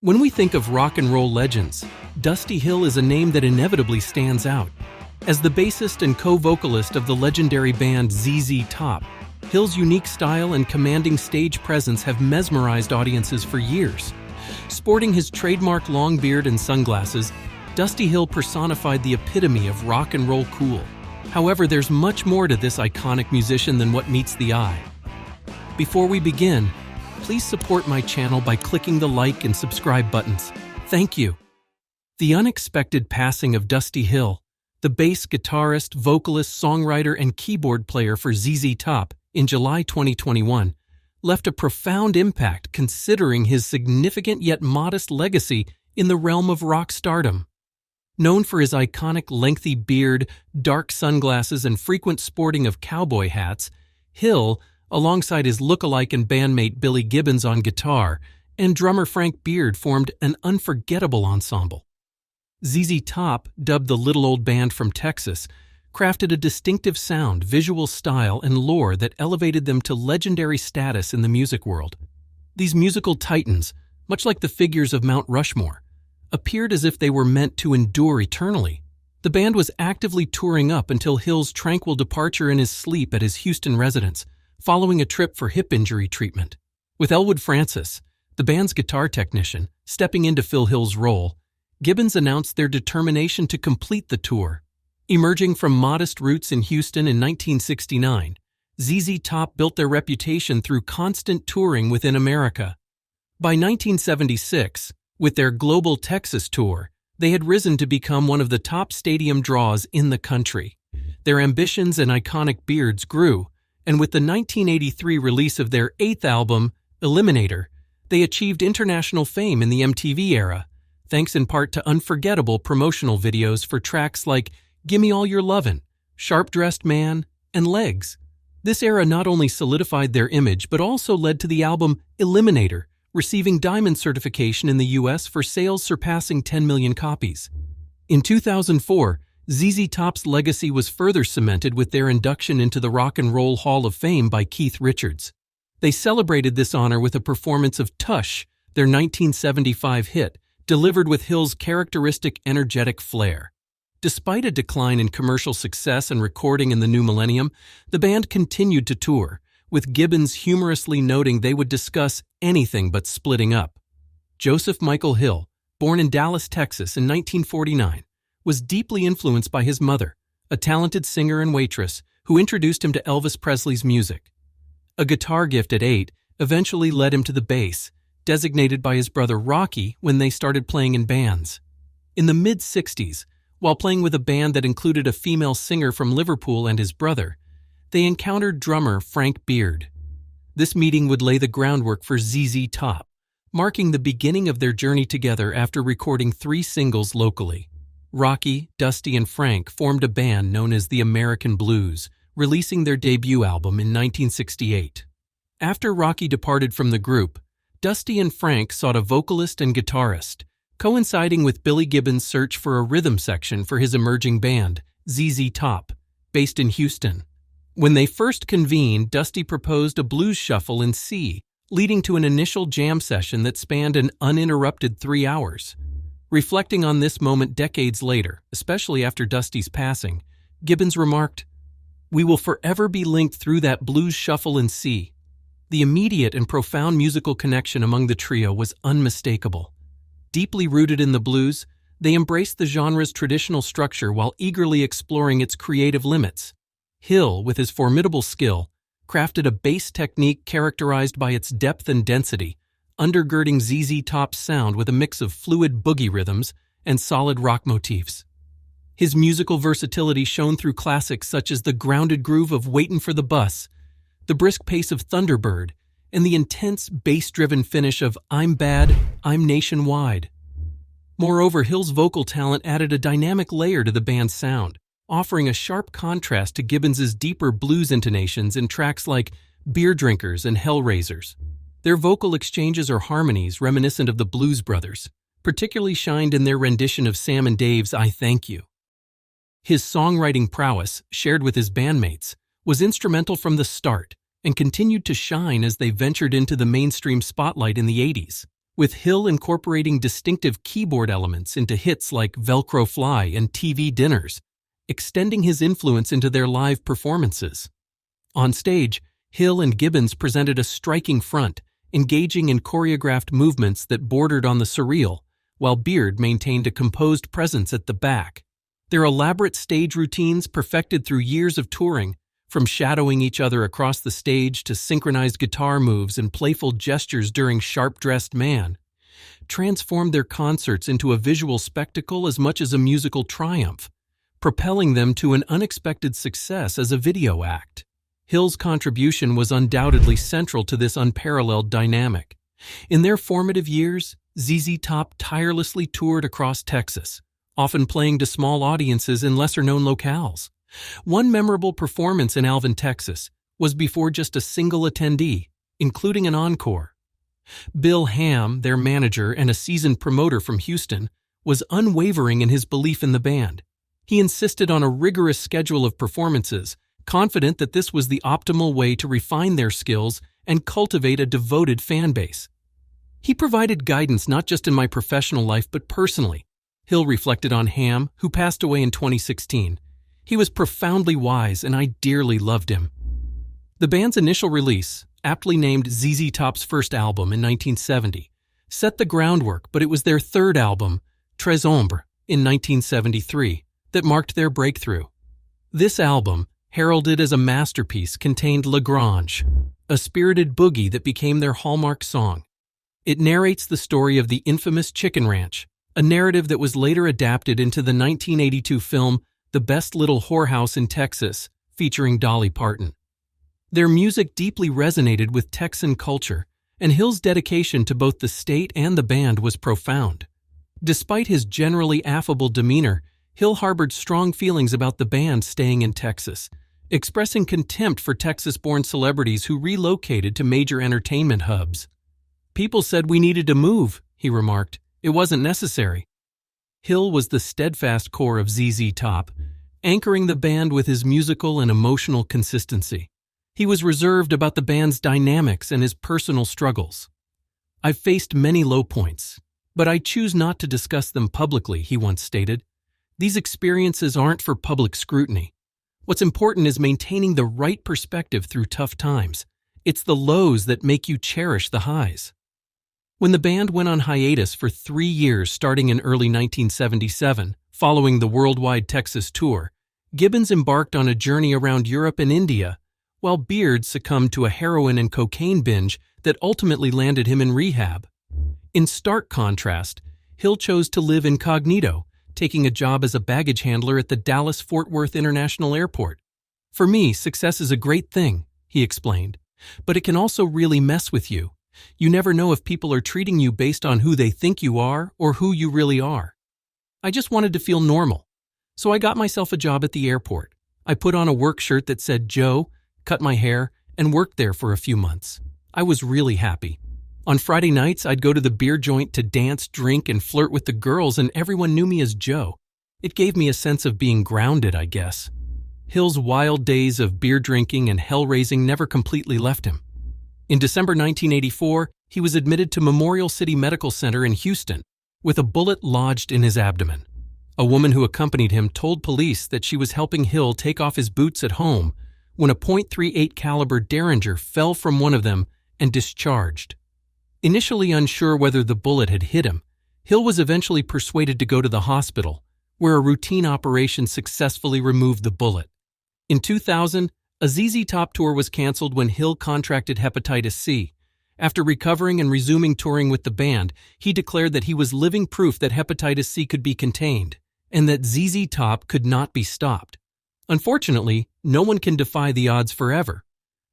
When we think of rock and roll legends, Dusty Hill is a name that inevitably stands out. As the bassist and co-vocalist of the legendary band ZZ Top, Hill's unique style and commanding stage presence have mesmerized audiences for years. Sporting his trademark long beard and sunglasses, Dusty Hill personified the epitome of rock and roll cool. However, there's much more to this iconic musician than what meets the eye. Before we begin, please support my channel by clicking the like and subscribe buttons. Thank you. The unexpected passing of Dusty Hill, the bass guitarist, vocalist, songwriter, and keyboard player for ZZ Top in July 2021, left a profound impact considering his significant yet modest legacy in the realm of rock stardom. Known for his iconic lengthy beard, dark sunglasses, and frequent sporting of cowboy hats, Hill, alongside his look-alike and bandmate Billy Gibbons on guitar, and drummer Frank Beard formed an unforgettable ensemble. ZZ Top, dubbed the Little Old Band from Texas, crafted a distinctive sound, visual style, and lore that elevated them to legendary status in the music world. These musical titans, much like the figures of Mount Rushmore, appeared as if they were meant to endure eternally. The band was actively touring up until Hill's tranquil departure in his sleep at his Houston residence, following a trip for hip injury treatment. With Elwood Francis, the band's guitar technician, stepping in to fill Hill's role, Gibbons announced their determination to complete the tour. Emerging from modest roots in Houston in 1969, ZZ Top built their reputation through constant touring within America. By 1976, with their global Texas tour, they had risen to become one of the top stadium draws in the country. Their ambitions and iconic beards grew, and with the 1983 release of their eighth album, Eliminator, they achieved international fame in the MTV era, thanks in part to unforgettable promotional videos for tracks like Gimme All Your Lovin', Sharp Dressed Man, and Legs. This era not only solidified their image but also led to the album Eliminator, receiving diamond certification in the US for sales surpassing 10 million copies. In 2004, ZZ Top's legacy was further cemented with their induction into the Rock and Roll Hall of Fame by Keith Richards. They celebrated this honor with a performance of Tush, their 1975 hit, delivered with Hill's characteristic energetic flair. Despite a decline in commercial success and recording in the new millennium, the band continued to tour, with Gibbons humorously noting they would discuss anything but splitting up. Joseph Michael Hill, born in Dallas, Texas in 1949, was deeply influenced by his mother, a talented singer and waitress who introduced him to Elvis Presley's music. A guitar gift at 8 eventually led him to the bass, designated by his brother Rocky when they started playing in bands. In the mid-60s, while playing with a band that included a female singer from Liverpool and his brother, they encountered drummer Frank Beard. This meeting would lay the groundwork for ZZ Top, marking the beginning of their journey together after recording 3 singles locally. Rocky, Dusty, and Frank formed a band known as the American Blues, releasing their debut album in 1968. After Rocky departed from the group, Dusty and Frank sought a vocalist and guitarist, coinciding with Billy Gibbons' search for a rhythm section for his emerging band, ZZ Top, based in Houston. When they first convened, Dusty proposed a blues shuffle in C, leading to an initial jam session that spanned an uninterrupted 3 hours. Reflecting on this moment decades later, especially after Dusty's passing, Gibbons remarked, "We will forever be linked through that blues shuffle in C." The immediate and profound musical connection among the trio was unmistakable. Deeply rooted in the blues, they embraced the genre's traditional structure while eagerly exploring its creative limits. Hill, with his formidable skill, crafted a bass technique characterized by its depth and density, undergirding ZZ Top's sound with a mix of fluid boogie rhythms and solid rock motifs. His musical versatility shone through classics such as the grounded groove of Waitin' for the Bus, the brisk pace of Thunderbird, and the intense bass-driven finish of I'm Bad, I'm Nationwide. Moreover, Hill's vocal talent added a dynamic layer to the band's sound, offering a sharp contrast to Gibbons' deeper blues intonations in tracks like Beer Drinkers and Hellraisers. Their vocal exchanges or harmonies reminiscent of the Blues Brothers, particularly shined in their rendition of Sam and Dave's I Thank You. His songwriting prowess, shared with his bandmates, was instrumental from the start and continued to shine as they ventured into the mainstream spotlight in the 80s. with Hill incorporating distinctive keyboard elements into hits like Velcro Fly and TV Dinners, extending his influence into their live performances. On stage, Hill and Gibbons presented a striking front, engaging in choreographed movements that bordered on the surreal, while Beard maintained a composed presence at the back. Their elaborate stage routines, perfected through years of touring, from shadowing each other across the stage to synchronized guitar moves and playful gestures during Sharp-Dressed Man, transformed their concerts into a visual spectacle as much as a musical triumph, propelling them to an unexpected success as a video act. Hill's contribution was undoubtedly central to this unparalleled dynamic. In their formative years, ZZ Top tirelessly toured across Texas, often playing to small audiences in lesser-known locales. One memorable performance in Alvin, Texas, was before just a single attendee, including an encore. Bill Ham, their manager and a seasoned promoter from Houston, was unwavering in his belief in the band. He insisted on a rigorous schedule of performances, confident that this was the optimal way to refine their skills and cultivate a devoted fan base. He provided guidance not just in my professional life but personally. Hill reflected on Ham, who passed away in 2016. He was profoundly wise and I dearly loved him. The band's initial release, aptly named ZZ Top's first album in 1970, set the groundwork, but it was their third album, Tres Ombres, in 1973, that marked their breakthrough. This album, heralded as a masterpiece, contained La Grange, a spirited boogie that became their hallmark song. It narrates the story of the infamous Chicken Ranch, a narrative that was later adapted into the 1982 film The Best Little Whorehouse in Texas, featuring Dolly Parton. Their music deeply resonated with Texan culture, and Hill's dedication to both the state and the band was profound. Despite his generally affable demeanor, Hill harbored strong feelings about the band staying in Texas, expressing contempt for Texas-born celebrities who relocated to major entertainment hubs. "People said we needed to move," he remarked. "It wasn't necessary." Hill was the steadfast core of ZZ Top, anchoring the band with his musical and emotional consistency. He was reserved about the band's dynamics and his personal struggles. "I've faced many low points, but I choose not to discuss them publicly," he once stated. "These experiences aren't for public scrutiny. What's important is maintaining the right perspective through tough times. It's the lows that make you cherish the highs." When the band went on hiatus for 3 years starting in early 1977, following the worldwide Texas tour, Gibbons embarked on a journey around Europe and India, while Beard succumbed to a heroin and cocaine binge that ultimately landed him in rehab. In stark contrast, Hill chose to live incognito, taking a job as a baggage handler at the Dallas-Fort Worth International Airport. "For me, success is a great thing," he explained, "but it can also really mess with you. You never know if people are treating you based on who they think you are or who you really are. I just wanted to feel normal. So I got myself a job at the airport. I put on a work shirt that said Joe, cut my hair, and worked there for a few months. I was really happy. On Friday nights, I'd go to the beer joint to dance, drink, and flirt with the girls, and everyone knew me as Joe. It gave me a sense of being grounded, I guess." Hill's wild days of beer drinking and hell-raising never completely left him. In December 1984, he was admitted to Memorial City Medical Center in Houston, with a bullet lodged in his abdomen. A woman who accompanied him told police that she was helping Hill take off his boots at home when a .38 caliber Derringer fell from one of them and discharged. Initially unsure whether the bullet had hit him, Hill was eventually persuaded to go to the hospital, where a routine operation successfully removed the bullet. In 2000, a ZZ Top tour was canceled when Hill contracted hepatitis C. After recovering and resuming touring with the band, he declared that he was living proof that hepatitis C could be contained, and that ZZ Top could not be stopped. Unfortunately, no one can defy the odds forever.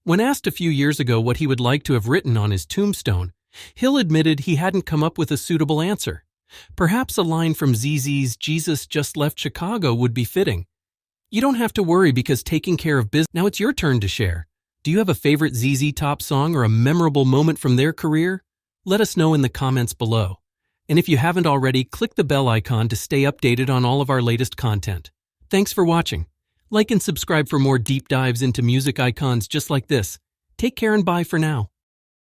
When asked a few years ago what he would like to have written on his tombstone, Hill admitted he hadn't come up with a suitable answer. Perhaps a line from ZZ's "Jesus Just Left Chicago" would be fitting. You don't have to worry because taking care of business. Now it's your turn to share. Do you have a favorite ZZ Top song or a memorable moment from their career? Let us know in the comments below. And if you haven't already, click the bell icon to stay updated on all of our latest content. Thanks for watching. Like and subscribe for more deep dives into music icons just like this. Take care and bye for now.